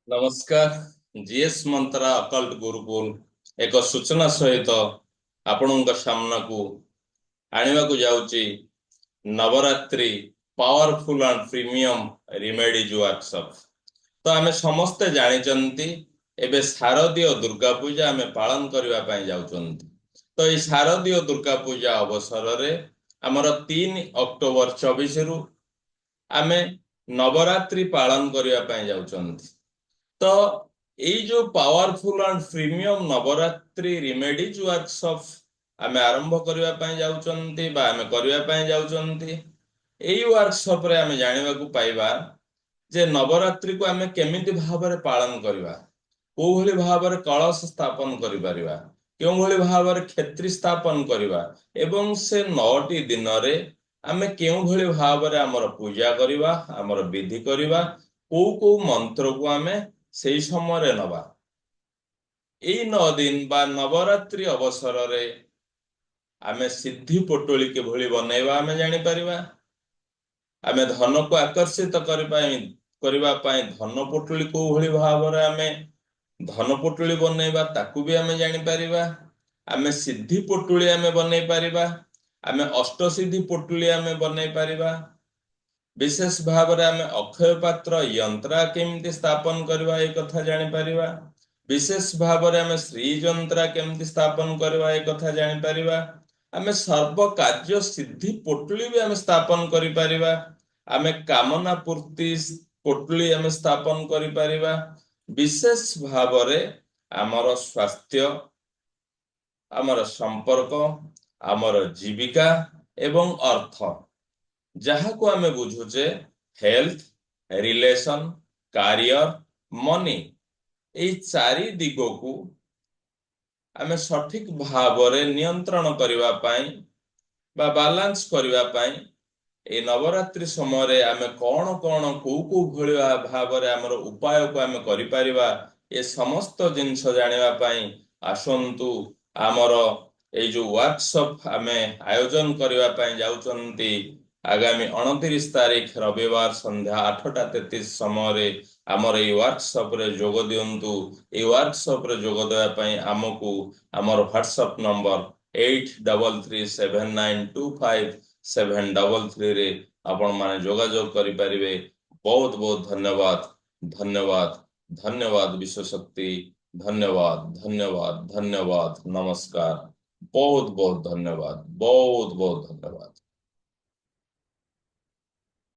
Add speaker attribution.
Speaker 1: नमस्कार। जीएस मंत्रा अकल्ट गुरुकुल एक सूचना सहित आपणଙ୍କ सामनाକୁ आनिबाकु जाउची Navratri powerful and premium remedies workshop. तो आमे समस्ते जानिचंती एबे शारदीय दुर्गा पूजा आमे पालन करबा पई जाउचंती। तो ई शारदीय दुर्गा पूजा अवसर रे हमर 3 अक्टोबर 24 रु आमे नवरात्रि पालन करबा पई जाउचंती। तो एई जो powerful and premium Navratri remedies workshop आमे आरंभ करबा पई जाउचंती बा आमे करबा पई जाउचंती। एई वर्कशॉप रे आमे जानिबा को पाइबा जे नवरात्रि को आमे केमिति भाबरे पालन करबा, को भली भाबरे कलश स्थापन करि परिबा, केउ भली भाबरे क्षेत्री स्थापन करबा एवं से 9टी दिन रे आमे केउ भली भाबरे हमर पूजा करबा, हमर विधि करबा, को मंत्र को आमे सेई समय नबा। एई 9 दिन बा नवरात्रि अवसर रे आमे सिद्धि पोटोली के भली बनेबा आमे जानि परिबा। आमे धन को आकर्षित करबा पई धन पोटोली को भली भाबरे आमे धन पोटोली बनेबा ताकू भी आमे जानि परिबा। आमे सिद्धि पोटोली आमे बनै परिबा। आमे अष्ट सिद्धि पोटोली आमे बनै परिबा। विशेष भाव रे आमे अक्षय पात्र यंत्रा केमिति स्थापन करबा ए कथा जानि परिबा। विशेष भाव रे आमे श्री यंत्रा केमिति स्थापन करबा ए कथा जानि परिबा। आमे सर्व कार्य सिद्धि पोटली भी आमे स्थापन करि परिबा। आमे कामना पूर्ति पोटली आमे स्थापन करि परिबा। विशेष भाव रे हमर स्वास्थ्य, हमर संपर्क, हमर जीविका एवं अर्थ जहाँ को आमे बुझुचे हेल्थ, रिलेशन, करियर, मनी एई चारि दिगो को आमे सठिक भावरे नियंत्रण करिबा पई बा बैलेंस करिबा पई ए नवरात्रि समय रे आमे कोन कोन को भली भावरे हमर उपाय को आमे करि परिबा ए समस्त जिंस जानिबा पई आसंतु हमर ए जो वर्कशॉप आमे आयोजन करिबा पई जाउचंती। आगामी 29 तारीख रविवार संध्या 8:33 समय रे हमर ए वर्कशॉप रे जोग दियंतु। ए वर्कशॉप रे जोग देबा पई हमकु हमर व्हाट्सएप नंबर 833925 रे आपण माने जोगाजोग करि परिबे। बहुत बहुत धन्यवाद। धन्यवाद। धन्यवाद विश्वशक्ति। धन्यवाद धन्यवाद धन्यवाद। नमस्कार। बहुत बहुत धन्यवाद। बहुत बहुत धन्यवाद।